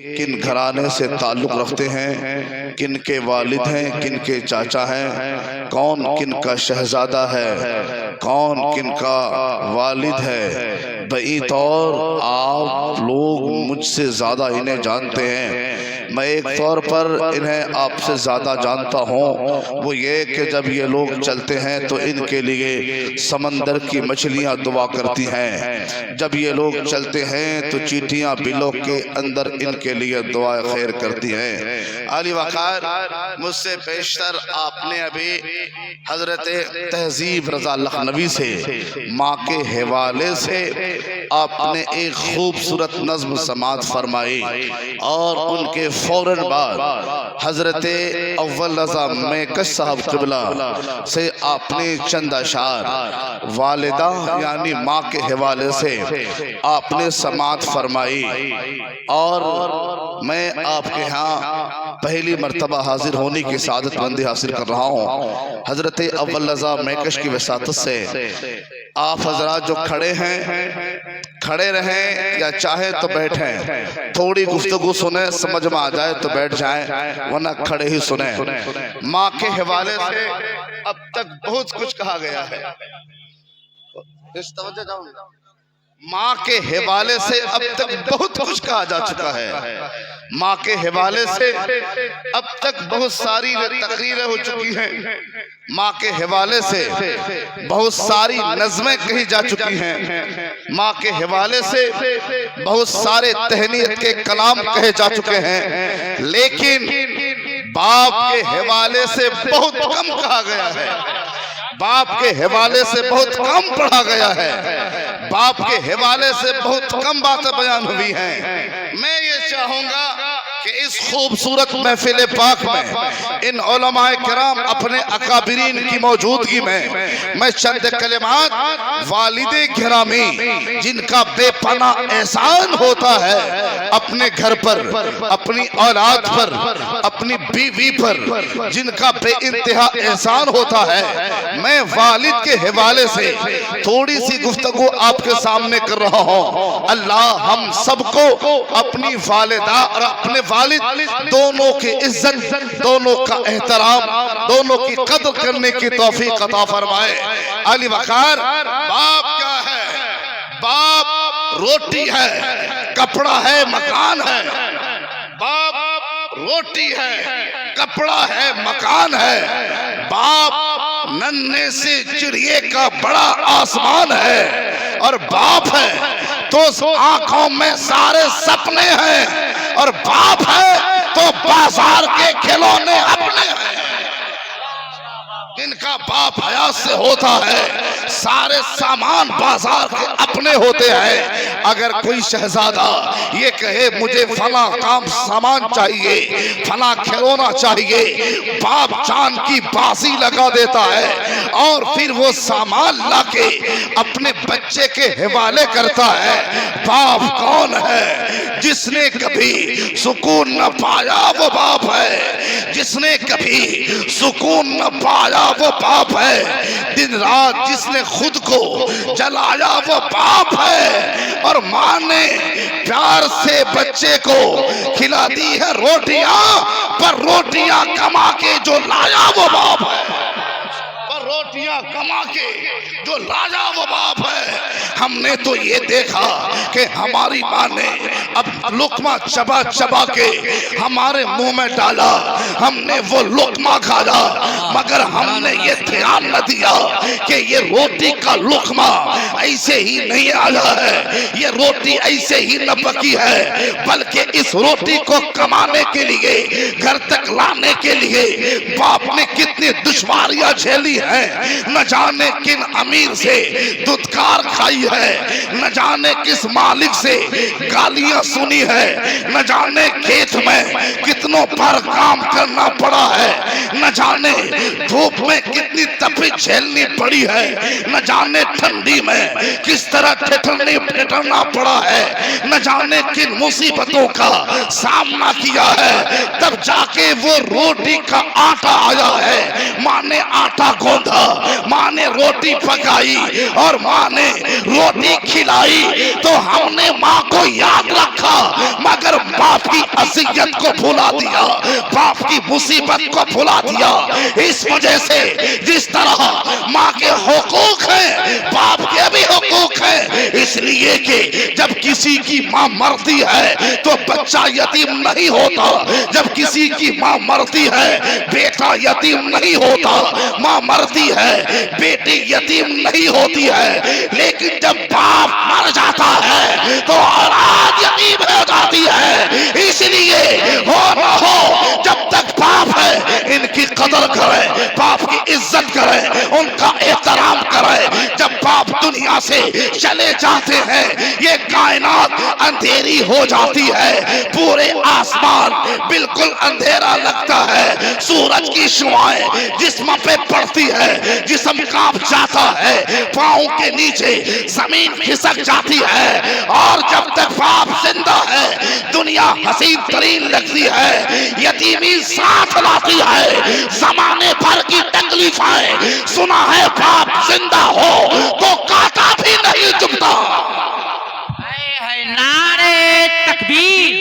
کن گھرانے سے تعلق رکھتے ہیں، کن کے والد ہیں، کن کے چاچا ہیں، کون کن کا شہزادہ ہے، کون کن کا والد ہے، بئی طور آپ لوگ مجھ سے زیادہ انہیں جانتے ہیں۔ میں ایک طور پر انہیں آپ سے زیادہ جانتا ہوں، وہ یہ کہ جب یہ لوگ چلتے ہیں تو ان کے لیے سمندر کی مچھلیاں دعا کرتی ہیں، جب یہ لوگ چلتے ہیں تو چیٹیاں بلوں کے اندر ان کے لیے دعا خیر کرتی ہیں۔ علی وقار مجھ سے بیشتر آپ نے ابھی حضرت تہذیب رضا لکھنوی سے ماں کے حوالے سے آپ نے ایک خوبصورت نظم سماعت فرمائی، اور ان کے فوراً بعد حضرت اول رضا میکش صاحب قبلہ سے آپ نے چند اشعار والدہ یعنی ماں کے حوالے سے آپ نے سماعت فرمائی، اور میں آپ کے ہاں پہلی مرتبہ حاضر ہونے کی سعادت مندی حاصل کر رہا ہوں۔ حضرت اول رضا میکش کی وساطت سے آپ حضرات جو کھڑے ہیں کھڑے رہیں یا چاہیں تو بیٹھیں، تھوڑی گفتگو سنیں، سمجھ میں آ جائے تو بیٹھ جائیں ورنہ کھڑے ہی سنیں۔ ماں کے حوالے سے اب تک بہت کچھ کہا گیا ہے، ماں کے حوالے سے اب تک بہت کچھ کہا جا چکا ہے، ماں کے حوالے سے اب تک بہت ساری تقریریں ہو چکی ہیں، ماں کے حوالے سے بہت ساری نظمیں کہی جا چکی ہیں، ماں کے حوالے سے بہت سارے تہنیت کے کلام کہے جا چکے ہیں، لیکن باپ کے حوالے سے بہت کم کہا گیا ہے، باپ کے حوالے سے بہت کم پڑھا گیا ہے، باپ کے حوالے سے بہت کم باتیں بیان ہوئی ہیں۔ میں یہ چاہوں گا کہ اس خوبصورت محفل پاک میں ان علماء کرام اپنے اکابرین کی موجودگی میں چند کلمات والد گرامی جن کا بے پناہ احسان ہوتا ہے اپنے گھر پر، اپنی اولاد پر، اپنی بیوی پر، جن کا بے انتہا احسان ہوتا ہے، میں والد کے حوالے سے تھوڑی سی گفتگو آپ کے سامنے کر رہا ہوں۔ اللہ ہم سب کو اپنی والدہ اور اپنے والد دونوں کی عزت، دونوں کا احترام، دونوں کی قدر کرنے کی توفیق عطا فرمائے۔ علی وقار باپ کیا ہے؟ باپ روٹی ہے، کپڑا ہے، مکان ہے۔ باپ روٹی ہے، کپڑا ہے، مکان ہے۔ باپ ننھے سے چڑیے کا بڑا آسمان ہے، اور باپ ہے تو آنکھوں میں سارے سپنے ہیں، اور باپ ہے تو بازار کے کھلونے اپنے ہیں۔ جن کا باپ حیات سے ہوتا ہے سارے سامان بازار کے اپنے ہوتے ہیں۔ اگر کوئی شہزادہ یہ کہے مجھے فلاں کام سامان چاہیے، فلاں کھلونا چاہیے، باپ جان کی بازی لگا دیتا ہے اور پھر وہ سامان لا کے اپنے بچے کے حوالے کرتا ہے۔ باپ کون ہے؟ جس نے کبھی سکون نہ پایا وہ باپ ہے، جس نے کبھی سکون نہ پایا وہ باپ ہے، دن رات جس نے خود کو جلایا وہ باپ ہے، اور ماں نے پیار سے بچے کو کھلا دی ہے روٹیاں، پر روٹیاں کما کے جو لایا وہ باپ ہے، پر روٹیاں کما کے جو لایا وہ باپ ہے۔ ہم نے تو یہ دیکھا کہ ہماری ماں نے اب لقمہ چبا چبا کے ہمارے منہ میں ڈالا، ہم نے وہ لقمہ کھایا، مگر ہم نے یہ دھیان نہ دیا کہ یہ روٹی کا لقمہ ایسے ہی نہیں آیا ہے، یہ روٹی ایسے ہی نہ پکی ہے، بلکہ اس روٹی کو کمانے کے لیے، گھر تک لانے کے لیے باپ نے کتنی دشواریاں جھیلی ہیں۔ نہ جانے کن امیر سے دھتکار کھائی ہے، نہ جانے کس مالک سے گالیاں سنی ہے، نہ جانے کھیت میں کتنوں پر کام کرنا پڑا ہے، نہ جانے دھوپ میں کتنی تپش جھیلنی پڑی ہے، نہ جانے ٹھنڈی میں کس طرح ٹھٹرنا پڑا ہے، نہ جانے کن مصیبتوں مصیبتوں کا سامنا کیا ہے تب جا کے وہ روٹی کا آٹا آیا ہے۔ ماں نے آٹا گوندھا، ماں نے روٹی پکائی اور ماں نے روٹی کھلائی تو ہم نے ماں کو یاد رکھا مگر باپ کی اذیت کو بھلا دیا، باپ کی مصیبت کو بھلا دیا۔ اس وجہ سے جس طرح ماں کے حقوق ہیں باپ کے بھی حقوق ہیں، اس لیے کہ جب کسی کی ماں مرتی ہے تو بچہ یتیم نہیں ہوتا، جب کسی کی ماں مرتی ہے بیٹا یتیم نہیں ہوتا، ماں مرتی ہے بیٹی یتیم نہیں ہوتی ہے، لیکن جب باپ مر جاتا ہے تو اولاد یتیم ہو جاتی ہے۔ اس لیے ہو نہ ہو جب تک باپ ہے ان کی قدر کرے، باپ کی عزت کرے، ان کا احترام کرے۔ جب باپ دنیا سے چلے جاتے ہیں یہ کائنات اندھیری ہو جاتی ہے، پورے آسمان بالکل اندھیرا لگتا ہے، سورج کی شعاعیں جسم پہ پڑتی ہے، جسم کانپ جاتا ہے، پاؤں کے نیچے زمین کھسک جاتی ہے، اور جب تک باپ زندہ ہے دنیا حسین ترین لگتی ہے، یتیمی ساتھ لاتی ہے زمانے بھر کی تکلیفیں۔ سنا ہے باپ زندہ ہو تو کاٹا بھی نہیں چبھتا۔ نعرے تکبیر،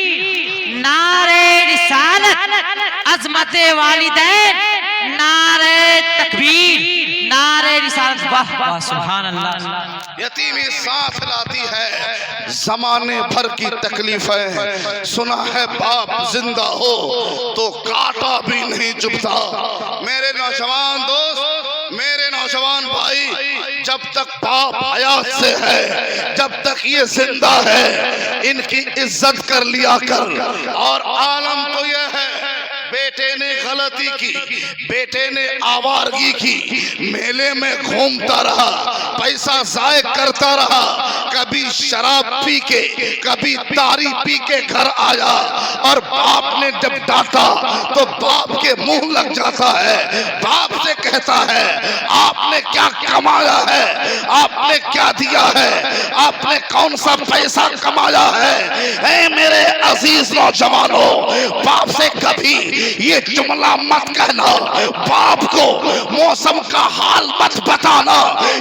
نعرے رسالت، عظمت والدین، نعرے تکبیر، نعرے رسالت۔ واہ واہ سبحان اللہ۔ یتیمی ساتھ لاتی ہے زمانے بھر کی تکلیفیں، سنا ہے باپ زندہ ہو تو کاٹا بھی نہیں چبھتا۔ میرے نوجوان دوست، میرے نوجوان بھائی، جب تک باپ حیات سے ہے، جب تک یہ زندہ ہے، ان کی عزت کر لیا کر۔ اور عالم تو یہ ہے بیٹے نے غلطی کی، بیٹے نے آوارگی کی، میلے میں گھومتا رہا، پیسہ ضائع کرتا رہا، کبھی شراب پی کے کبھی تاری پی کے گھر آیا، اور باپ نے جب ڈانٹا تو باپ کے منہ لگ جاتا ہے، باپ سے کہتا ہے آپ نے کیا کمایا ہے، آپ نے کیا دیا ہے، آپ نے کون سا پیسہ کمایا ہے۔ اے میرے عزیز نوجوانوں، باپ سے کبھی یہ جملہ مت کہنا، باپ کو موسم کا حال مت بتانا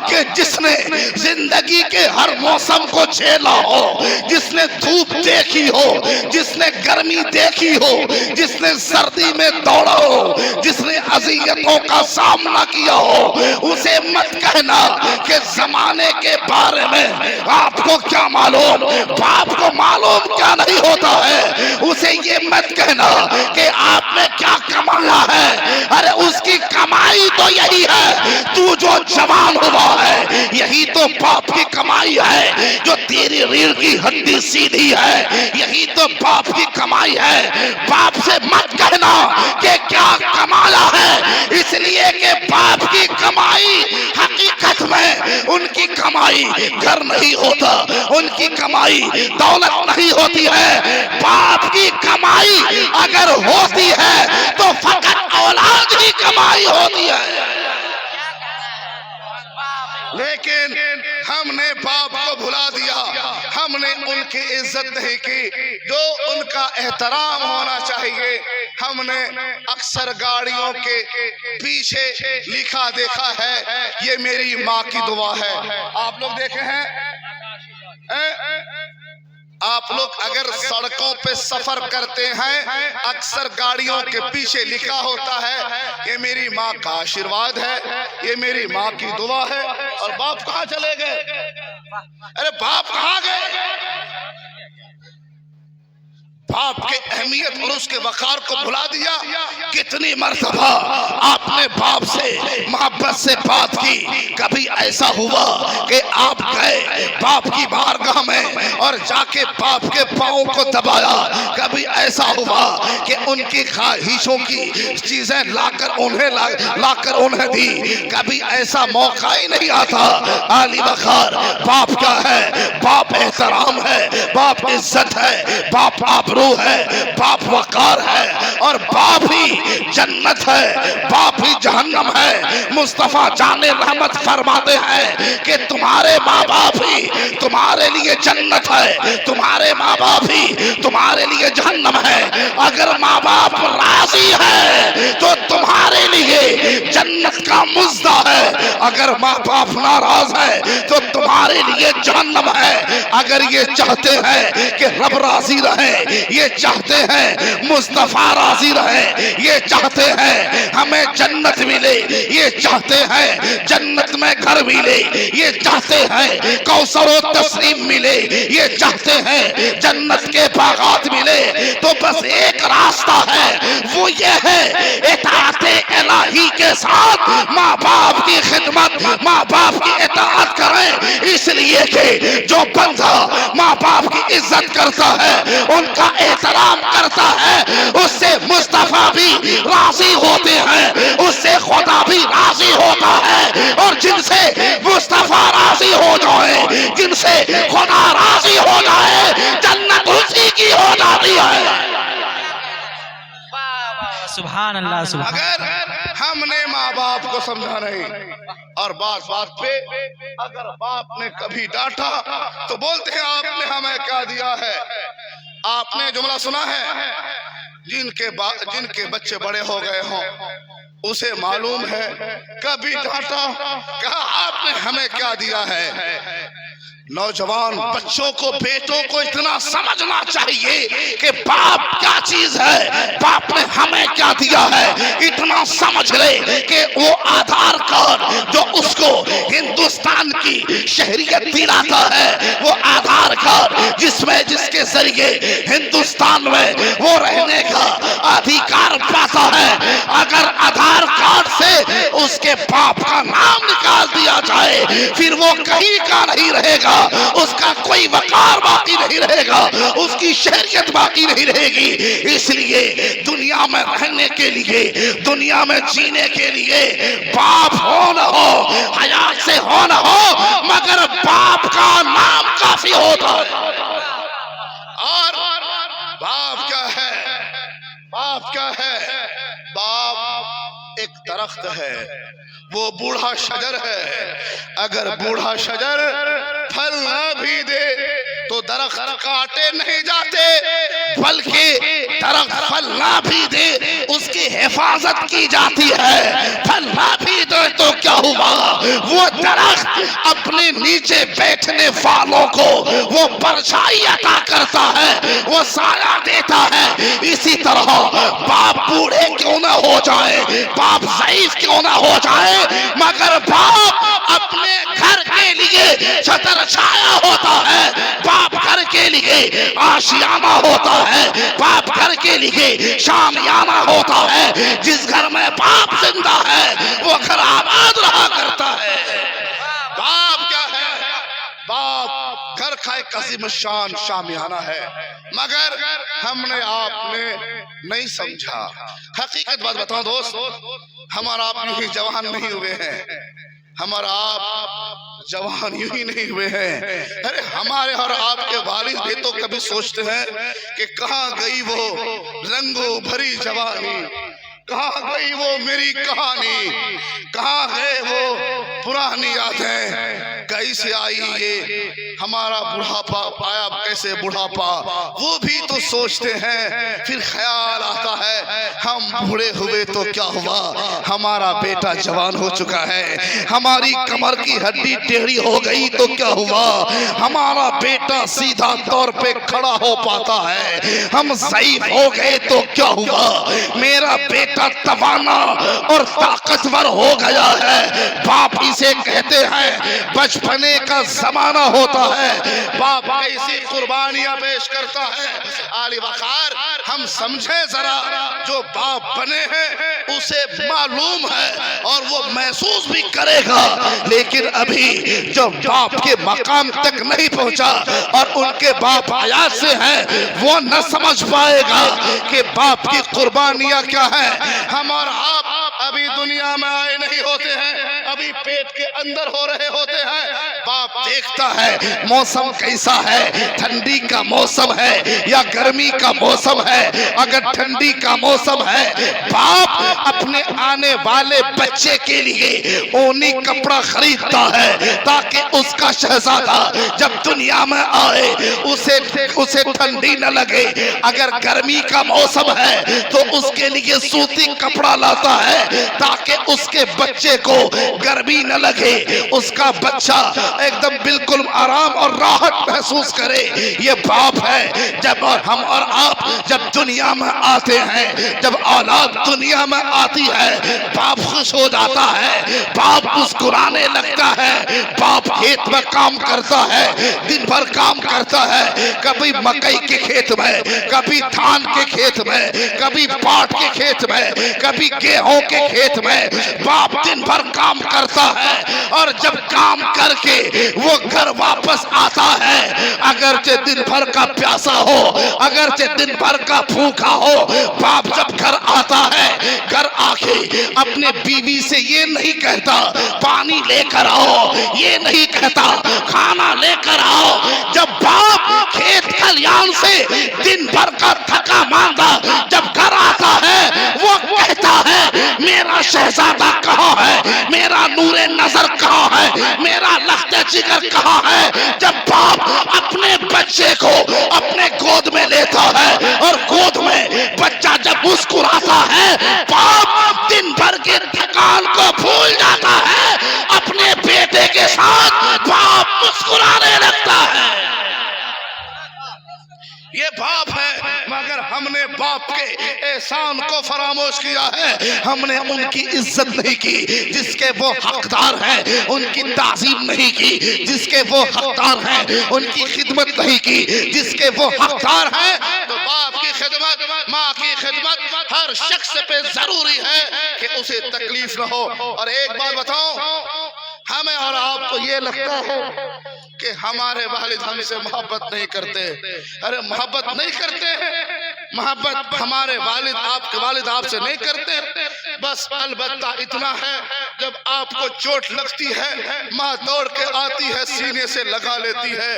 کہ جس نے زندگی کے ہر موسم کو جھیلا ہو، جس نے دھوپ دیکھی ہو، جس نے گرمی دیکھی ہو، جس نے سردی میں دوڑا ہو، جس نے اذیتوں کا سامنا کیا ہو، اسے مت کہنا کہ زمانے کے بارے میں آپ کو کیا معلوم، باپ کو معلوم کیا نہیں ہوتا ہے۔ اسے یہ مت کہنا کہ آپ نے کیا کمایا ہے، ارے اس کی کمائی تو یہی ہے، تو جو جوان ہوا ہے یہی تو باپ کی کمائی ہے، جو تیری ریڑھ کی ہڈی سیدھی ہے یہی تو باپ کی کمائی ہے۔ باپ سے مت کہنا کہ کیا کمایا ہے، اس لیے کہ باپ کی کمائی حقیقت میں ان کی کمائی گھر نہیں ہوتا، ان کی کمائی دولت نہیں ہوتی ہے، باپ کی کمائی اگر ہوتی ہے تو فقط اولاد کی کمائی ہوتی ہے۔ لیکن ہم نے باپ کو بھلا دیا، ہم نے ان کی عزت نہیں کی جو ان کا احترام ہونا چاہیے۔ ہم نے اکثر گاڑیوں کے پیچھے لکھا دیکھا ہے یہ میری ماں کی دعا ہے۔ آپ لوگ دیکھے ہیں، آپ لوگ اگر سڑکوں پہ سفر کرتے ہیں اکثر گاڑیوں کے پیچھے لکھا ہوتا ہے یہ میری ماں کا آشیرواد ہے، یہ میری ماں کی دعا ہے۔ اور باپ کہاں چلے گئے؟ ارے باپ کہاں گئے؟ باپ کے اہمیت اور اس کے وقار کو بھلا دیا۔ کتنی مرتبہ آپ نے باپ سے محبت سے بات کی، کبھی ایسا ہوا کہ آپ گئے باپ کی بارگاہ میں اور جا کے باپ کے پاؤں کو دبایا، کبھی ایسا ہوا کہ ان کی خواہشوں کی چیزیں لا کر انہیں دی، کبھی ایسا موقع ہی نہیں آتا۔ عالی وقار باپ کا ہے، باپ احترام ہے، باپ عزت ہے، باپ آبرو آبرو ہے، باپ وقار ہے، اور باپ ہی جنت ہے، باپ ہی جہنم ہے۔ مصطفیٰ جان رحمت فرماتے ہیں کہ تمہارے ماں باپ ہی تمہارے لیے جنت ہے، تمہارے ماں باپ ہی تمہارے لیے جہنم ہے۔ اگر ماں باپ راضی ہے تو تمہارے لیے جنت کا مزدہ ہے، اگر ماں باپ ناراض ہے تو تمہارے لیے جہنم ہے۔ اگر یہ چاہتے ہیں کہ رب راضی رہے، یہ چاہتے ہیں مصطفیٰ راضی رہے، یہ چاہتے ہیں ہمیں جنت ملے، یہ چاہتے ہیں جنت میں گھر ملے، یہ چاہتے ہیں کوثر و تسلیم ملے، یہ چاہتے ہیں جنت کے باغات ملے، تو بس ایک راستہ ہے، وہ یہ ہے اطاعت الہی کے ساتھ ماں باپ کی خدمت، ماں باپ کی اطاعت کریں۔ اس لیے کہ جو بندہ ماں باپ کی عزت کرتا ہے، ان کا احترام کرتا ہے، اس سے مصطفیٰ بھی راضی ہوتے ہیں، اس سے خدا بھی راضی ہوتا ہے، اور جن سے مصطفیٰ راضی ہو جائے، جن سے خدا راضی ہو جائے، جنت اسی کی ہو جاتی ہے۔ سبحان اللہ سبحان اگر ہم نے ماں باپ کو سمجھا نہیں، اور بات بات پہ اگر باپ نے کبھی ڈانٹا تو بولتے ہیں آپ نے ہمیں کیا دیا ہے۔ آپ نے جملہ سنا ہے، جن کے بچے بڑے ہو گئے ہوں اسے معلوم ہے، کبھی ڈانٹا کہا آپ نے ہمیں کیا دیا ہے۔ نوجوان بچوں کو، بیٹوں کو اتنا سمجھنا چاہیے کہ باپ کیا چیز ہے، باپ نے ہمیں کیا دیا ہے، اتنا سمجھ لے کہ وہ آدھار کارڈ جو اس کو ہندوستان کی شہریت دلاتا ہے، وہ آدھار کارڈ جس کے ذریعے ہندوستان میں وہ رہنے کا ادھیکار پاتا ہے، اگر آدھار کارڈ سے اس کے باپ کا نام نکال دیا جائے پھر وہ کہیں کا نہیں رہے گا، اس کا کوئی وقار باقی نہیں رہے گا، اس کی شہریت باقی نہیں رہے گی۔ اس لیے دنیا میں رہنے کے لیے، دنیا میں جینے کے لیے باپ ہو نہ ہو، حیات سے ہو نہ ہو، مگر باپ کا نام کافی ہوتا ہے۔ اور باپ کیا ہے؟ باپ کیا ہے؟ باپ ایک درخت ہے، وہ بوڑھا شجر ہے، اگر بوڑھا شجر پھل نہ بھی دے تو درخت کاٹے نہیں جاتے، بلکہ درخت پھل نہ بھی دے اس کی حفاظت کی جاتی ہے۔ پھل نہ بھی دے تو کیا ہوا، وہ درخت اپنے نیچے بیٹھنے والوں کو وہ پرچھائی عطا کرتا ہے، وہ سایہ دیتا ہے۔ اسی طرح باپ بوڑھے کیوں نہ ہو جائے، باپ ضعیف کیوں نہ ہو جائے، مگر باپ اپنے گھر کے لیے چھتر چھایا ہوتا ہے، باپ گھر کے لیے آشیانہ ہوتا ہے، باپ گھر کے لیے شامیانہ ہوتا ہے۔ جس گھر میں باپ زندہ ہے وہ گھر آباد رہا کرتا ہے۔ باپ کیا ہے؟ باپ گھر کا ایک عظیم الشان شامیانہ ہے، مگر ہم نے آپ نے نہیں سمجھا۔ حقیقت بات بتاؤں دوست، ہمارا آپ یوں ہی جوان نہیں ہوئے ہیں، ہمارا آپ جوان یوں ہی نہیں ہوئے ہیں، ارے ہمارے اور آپ کے والد بھی تو کبھی سوچتے ہیں کہ کہاں گئی وہ رنگوں بھری جوانی، کہاں گئی وہ میری کہانی، کہاں گئے وہ پرانی یادیں، کیسے آئی یہ ہمارا بڑھاپا، پایا کیسے بڑھاپا، وہ بھی تو سوچتے ہیں۔ پھر خیال آتا ہے ہم بوڑھے ہوئے تو کیا ہوا، ہمارا بیٹا جوان ہو چکا ہے، ہماری کمر کی ہڈی ٹیڑھی ہو گئی تو کیا ہوا، ہمارا بیٹا سیدھا طور پہ کھڑا ہو پاتا ہے، ہم ضعیف ہو گئے تو کیا ہوا، میرا بیٹا توانا اور طاقتور ہو گیا ہے۔ باپ اسے کہتے ہیں بچپنے کا زمانہ ہوتا ہے، باپ کیسی قربانیاں پیش کرتا ہے۔ عالی وقار ہم سمجھیں ذرا، جو باپ بنے ہیں اسے معلوم ہے اور وہ محسوس بھی کرے گا، لیکن ابھی جو باپ کے مقام تک نہیں پہنچا اور ان کے باپ حیات سے ہیں وہ نہ سمجھ پائے گا کہ باپ کی قربانیاں کیا ہیں۔ ہم اور آپ ابھی دنیا میں آئے نہیں ہوتے ہیں، ابھی پیٹ کے اندر ہو رہے ہوتے ہیں، باپ دیکھتا ہے موسم کیسا ہے، ٹھنڈی کا موسم ہے یا گرمی کا موسم ہے۔ اگر ٹھنڈی کا موسم ہے، باپ اپنے آنے والے بچے کے لیے اونی کپڑا خریدتا ہے تاکہ اس کا شہزادہ جب دنیا میں آئے اسے ٹھنڈی نہ لگے۔ اگر گرمی کا موسم ہے تو اس کے لیے سوتی کپڑا لاتا ہے تاکہ اس کے بچے کو گرمی نہ لگے، اس کا بچہ ایک دم بالکل آرام اور راحت محسوس کرے۔ یہ باپ ہے۔ جب ہم اور آپ جب دنیا میں آتے ہیں، جب اولاد دنیا میں آتی ہے، باپ خوش ہو جاتا ہے، باپ مسکرانے لگتا ہے۔ باپ کھیت میں کام کرتا ہے، دن بھر کام کرتا ہے، کبھی مکئی کے کھیت میں، کبھی دھان کے کھیت میں، کبھی پاٹ کے کھیت میں، کبھی گیہوں کے کھیت میں۔ باپ دن بھر کام کرتا ہے اور جب کام کر کے وہ گھر واپس آتا ہے، اگرچہ دن بھر کا پیاسا ہو، اگرچہ دن بھر کا بھوکا ہو، باپ جب گھر آتا ہے، گھر آ کے اپنے بیوی سے یہ نہیں کہتا پانی لے کر آؤ، یہ نہیں کہتا کھانا لے کر آؤ۔ جب باپ کھیت کھلیان سے دن بھر کا تھکا ماندا جب گھر آتا ہے، وہ کہتا ہے میرا شہزادہ کہاں ہے، میرا نور نظر کہاں ہے، میرا لخت جگر کہاں ہے۔ جب باپ اپنے بچے کو اپنے گود میں لیتا ہے اور گود میں بچہ جب مسکراتا ہے، باپ دن بھر کے تھکان کو بھول جاتا ہے، اپنے بیٹے کے ساتھ باپ مسکرانے لگتا ہے۔ یہ باپ ہے، مگر ہم نے باپ کے احسان کو فراموش کیا ہے۔ ہم نے ان کی عزت نہیں کی جس کے وہ حقدار ہیں، ان کی تعظیم نہیں کی جس کے وہ حقدار ہیں، ان کی خدمت نہیں کی جس کے وہ حقدار ہیں۔ تو باپ کی خدمت، ماں کی خدمت ہر شخص پہ ضروری ہے کہ اسے تکلیف نہ ہو۔ اور ایک بات بتاؤں، ہمیں اور آپ کو یہ لگتا ہے کہ ہمارے والد ہم سے محبت نہیں کرتے۔ ارے محبت نہیں کرتے ہیں، محبت ہمارے والد آپ کے والد آپ سے نہیں کرتے، بس البتہ اتنا ہے جب آپ کو چوٹ لگتی ہے ماں دوڑ کے آتی ہے سینے سے لگا لیتی ہے،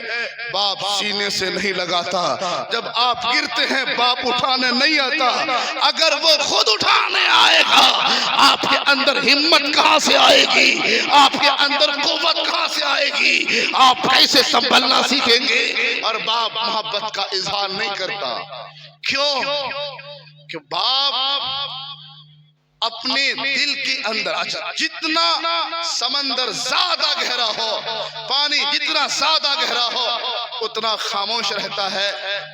باپ سینے سے نہیں لگاتا۔ جب آپ گرتے ہیں باپ اٹھانے نہیں آتا، اگر وہ خود اٹھانے آئے گا آپ کے اندر ہمت کہاں سے آئے گی، آپ کے اندر قوت کہاں سے آئے گی، آپ کیسے سنبھلنا سیکھیں گے؟ اور باپ محبت کا اظہار نہیں کرتا، کیوں کہ باپ اپنے دل کے اندر، اچھا جتنا سمندر زیادہ گہرا ہو، پانی جتنا زیادہ گہرا ہو، اتنا خاموش رہتا ہے۔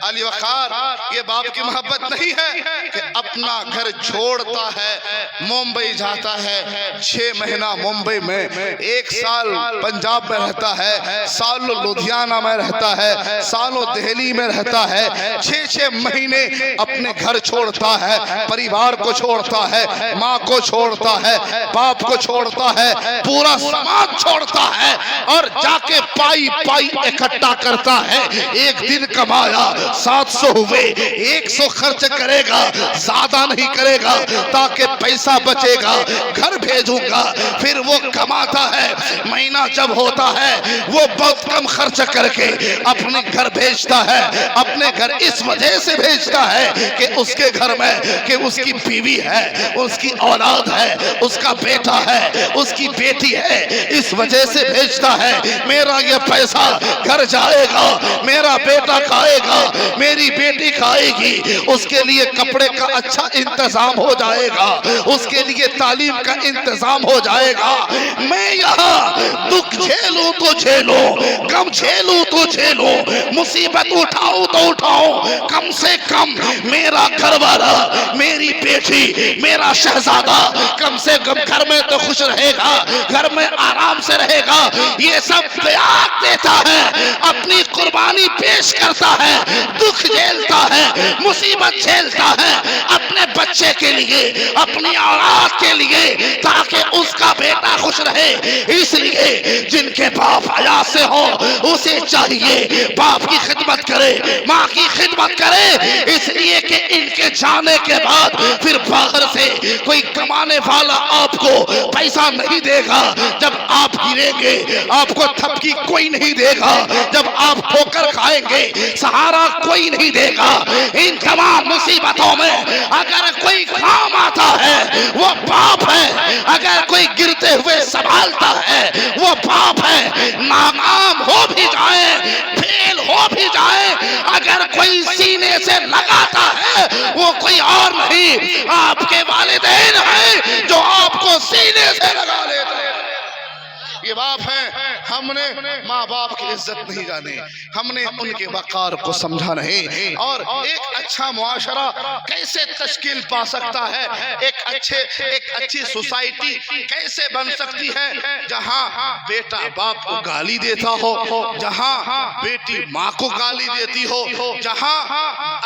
علی وقار یہ باپ کی محبت نہیں ہے کہ اپنا گھر چھوڑتا ہے، ممبئی جاتا ہے، 6 مہینہ ممبئی میں، 1 سال پنجاب میں رہتا ہے، سالوں لدھیانہ میں رہتا ہے، سالوں دہلی میں رہتا ہے، 6 مہینے اپنے گھر چھوڑتا ہے، پریوار کو چھوڑتا ہے، ماں کو چھوڑتا ہے، باپ کو چھوڑتا ہے، پورا سماج چھوڑتا ہے اور جا کے پائی پائی اکٹھا کرتا ہے۔ ایک دن کمایا 700 ہوئے، 100 خرچ کرے گا، زیادہ نہیں کرے گا تاکہ پیسہ بچے گا، گھر بھیجوں گا۔ پھر وہ کماتا ہے، مہینہ جب ہوتا ہے وہ بہت کم خرچ کر کے اپنے گھر بھیجتا ہے۔ اپنے گھر اس وجہ سے بھیجتا ہے کہ اس کے گھر میں کہ اس کی بیوی ہے، اس کی اولاد ہے، اس کا بیٹا ہے، اس کی بیٹی ہے، اس وجہ سے بھیجتا ہے۔ میرا یہ پیسہ گھر جائے گا، میرا بیٹا کھائے گا، میری بیٹی کھائے گی، اس کے لیے کپڑے کا اچھا انتظام ہو جائے گا، اس کے لیے تعلیم کا انتظام ہو جائے گا۔ میں یہاں دکھ جھیلوں تو جھیلوں، غم جھیلوں تو جھیلوں، مصیبت اٹھاؤں تو اٹھاؤں، کم سے کم میرا گھر والا، میری بیٹی، میرا شہزادہ کم سے کم گھر میں تو خوش رہے گا، گھر میں آرام سے رہے گا۔ یہ سب تیاگ دیتا ہے، اپنی قربانی پیش کرتا ہے، دکھ جھیلتا ہے، مصیبت جھیلتا ہے اپنے بچے کے لیے، اپنی اولاد کے لیے، تاکہ اس کا بیٹا خوش خاموش رہے. اس لیے جن کے باپ حیا سے ہو اسے چاہیے باپ کی خدمت کرے, ماں کی خدمت کرے, اس لیے کہ ان کے جانے کے بعد پھر باہر سے کوئی کمانے والا آپ کو پیسہ نہیں دے گا. جب آپ گریں گے آپ کو تھپکی کوئی نہیں دے گا, جب آپ ٹھوکر کھائیں گے سہارا کوئی نہیں دے گا. ان تمام مصیبتوں میں اگر کوئی کام آتا ہے وہ باپ ہے, اگر کوئی گرتے ہوئے سنبھالتا ہے وہ باپ ہے. ناکام ہو بھی جائے, فیل ہو بھی جائے, اگر کوئی سینے سے لگاتا ہے وہ کوئی اور نہیں آپ کے والدین ہیں جو آپ کو سینے سے لگا لیتے ہیں. یہ باپ ہیں. ہم نے ماں باپ کی عزت نہیں جانے, ہم نے ان کے وقار کو سمجھا نہیں. اور ایک اچھا معاشرہ کیسے تشکیل پا سکتا ہے, ایک اچھی سوسائٹی کیسے بن سکتی ہے جہاں بیٹا باپ کو گالی دیتا ہو, جہاں بیٹی ماں کو گالی دیتی ہو, جہاں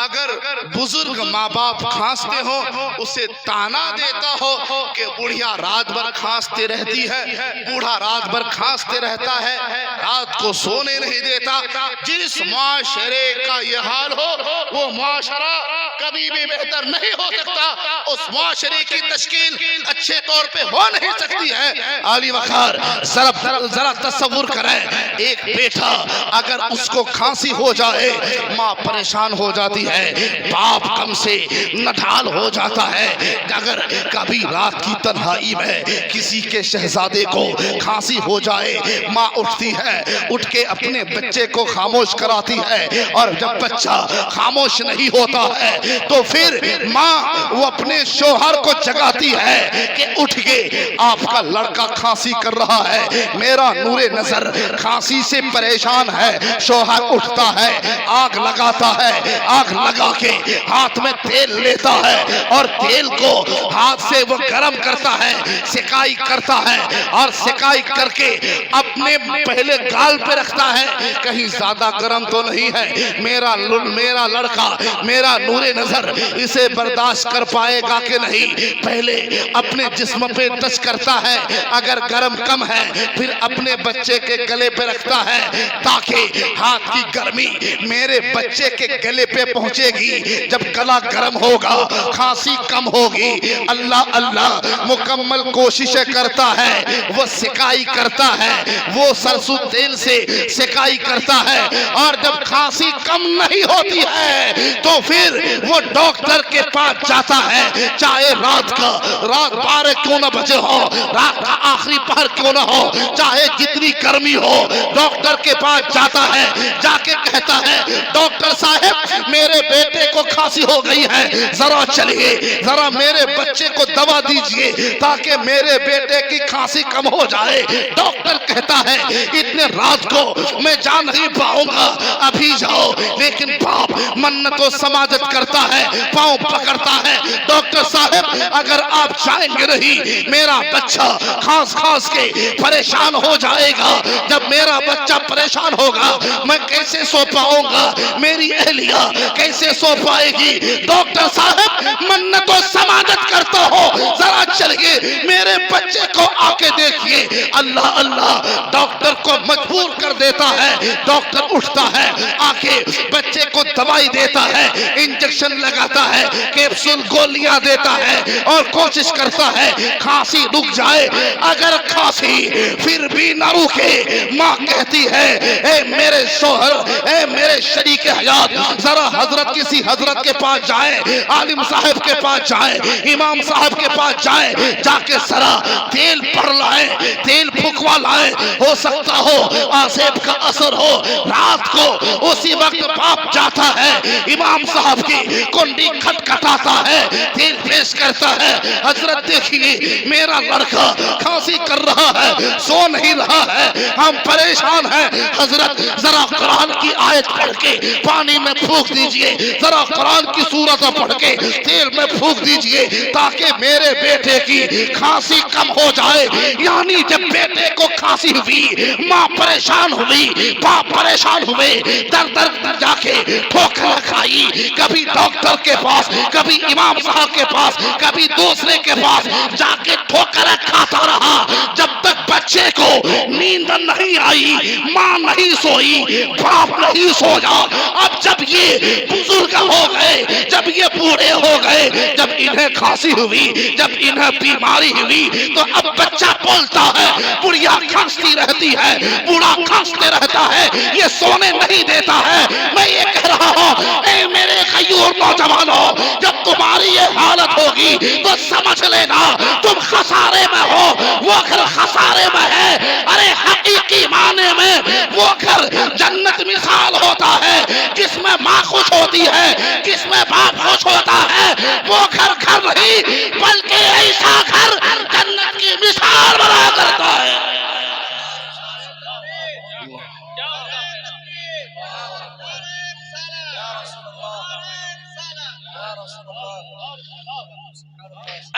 اگر بزرگ ماں باپ کھانستے ہو اسے تانا دیتا ہو کہ بڑھیا رات بھر کھانستے رہتی ہے, بوڑھا رات بھر کھانستے رہتا ہے, رات کو سونے نہیں دیتا. جس معاشرے کا یہ حال ہو وہ معاشرہ کبھی بھی بہتر نہیں ہو سکتا, اس معاشرے کی تشکیل اچھے طور پہ ہو نہیں سکتی ہے. عالی وقار ذرا تصور کریں, ایک بیٹا اگر اس کو کھانسی ہو جائے ماں پریشان ہو جاتی ہے, باپ کم سے نڈھال ہو جاتا ہے. اگر کبھی رات کی تنہائی میں کسی کے شہزادے کو کھانسی ہو جائے ماں اٹھتی ہے, اٹھ کے اپنے بچے کو خاموش کراتی ہے, اور جب بچہ خاموش نہیں ہوتا ہے تو پھر ماں وہ اپنے شوہر کو جگاتی ہے کہ اٹھ کے آپ کا لڑکا کھانسی کر رہا ہے, میرا نور نظر کھانسی سے پریشان ہے. شوہر اٹھتا ہے, آگ لگاتا ہے, آگ لگا کے ہاتھ میں تیل لیتا ہے اور تیل کو ہاتھ سے وہ گرم کرتا ہے, سکائی کرتا ہے, اور سکائی کر کے اپنے پہلے گال پہ رکھتا ہے کہیں زیادہ گرم تو نہیں ہے, میرا لڑکا میرا نور نظر اسے برداشت کر پائے گا کہ نہیں. پہلے اپنے جسم پہ ٹچ کرتا ہے, اگر گرم کم ہے پھر اپنے بچے کے گلے پہ رکھتا ہے تاکہ ہاتھ کی گرمی میرے بچے کے گلے پہ پہنچے گی. جب گلا گرم ہوگا کھانسی کم ہوگی. اللہ اللہ مکمل کوششیں کرتا ہے, وہ سکائی کرتا ہے, وہ سرسوں تیل سے سکائی کرتا ہے, اور جب کھانسی کم نہیں ہوتی ہے تو پھر وہ ڈاکٹر کے پاس جاتا ہے, چاہے رات 12 کیوں نہ بجے ہو, رات کا آخری پہر کیوں نہ ہو, چاہے جتنی گرمی ہو, ڈاکٹر کے پاس جاتا ہے, جا کے کہتا ہے ڈاکٹر صاحب میرے بیٹے کو کھانسی ہو گئی ہے, ذرا چلیے ذرا میرے بچے کو دوا دیجئے تاکہ میرے بیٹے کی کھانسی کم ہو جائے. ڈاکٹر کہتا ہے اتنے رات کو میں جا نہیں پاؤں گا, ابھی جاؤ. لیکن باپ منت و سماجت کرتا ہے, پاؤں پکڑتا ہے, ڈاکٹر صاحب اگر آپ جائیں گے نہیں میرا بچہ کھانس کے پریشان ہو جائے گا, جب میرا بچہ پریشان ہوگا میں کیسے سو پاؤں گا, میری اہلیہ کیسے سو پائے گی. ڈاکٹر صاحب منت و سماجت کرتا ہو, ذرا چلیے میرے بچے کو آ کے دیکھیے. اللہ اللہ ڈاکٹر کو مجبور کر دیتا ہے, ڈاکٹر اٹھتا ہے, آ کے بچے کو دوائی دیتا ہے, انجیکشن لگاتا ہے, کیپسول گولیاں دیتا ہے, اور کوشش کرتا ہے کھانسی رک جائے. اگر کھانسی پھر بھی نہ رکے ماں کہتی ہے اے میرے شوہر, اے میرے شریک حیات, ذرا کسی حضرت کے پاس جائیں, عالم صاحب کے پاس جائیں, امام صاحب کے پاس جائیں, جا کے ذرا تیل پڑ لائیں, تیل پھکوا لائیں, ہو سکتا ہو آسیب کا اثر ہو. رات کو اسی وقت باپ جاتا ہے, امام صاحب کی کنڈی کھٹکھٹاتا ہے, تیل پیش کرتا ہے, حضرت دیکھیے میرا لڑکا کھانسی کر رہا ہے, سو نہیں رہا ہے, ہم پریشان ہیں. حضرت ذرا قرآن کی آیت پڑھ کے پانی میں پھونک دیجئے, ذرا قرآن کی سورت پڑھ کے تیل میں پھونک دیجئے تاکہ میرے بیٹے کی کھانسی کم ہو جائے. یعنی جب بیٹے کو کھانسی ہوئی ماں پریشان ہوئی, باپ پریشان ہوئے, در در جا کے ٹھوکر کھائی, کبھی ڈاکٹر کے پاس، کبھی امام صاحب کے پاس، کبھی دوسرے کے پاس جا کے ٹھوکریں کھاتا رہا جب تک بچے کو نیند نہیں آئی، ماں نہیں سوئی، باپ نہیں سویا۔ اب جب یہ بزرگ ہو گئے، جب یہ بوڑھے ہو گئے، جب انہیں کھانسی ہوئی، جب انہیں بیماری ہوئی، تو اب بچہ بولتا ہے، بڑھیا کھانستی رہتی ہے، بوڑھا کھانستے رہتا ہے، یہ سونے نہیں دیتا ہے۔ میں یہ کہہ رہا ہوں، اے میرے غیور نوجوانوں، جب تمہاری یہ حالت ہوگی تو سمجھ لینا تم خسارے میں ہو۔ وہ گھر خسارے میں ہے، ارے حقیقی معنی میں وہ گھر جنت مثال ہوتا ہے، جس میں ماں خوش ہوتی ہے، جس میں باپ خوش ہوتا ہے۔ وہ گھر گھر نہیں بلکہ ایسا گھر جنت کی مثال بنا کرتا ہے۔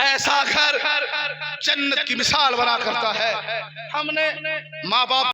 ایسا گھر جنت کی مثال بنا کرتا ہے۔ ہم نے ماں باپ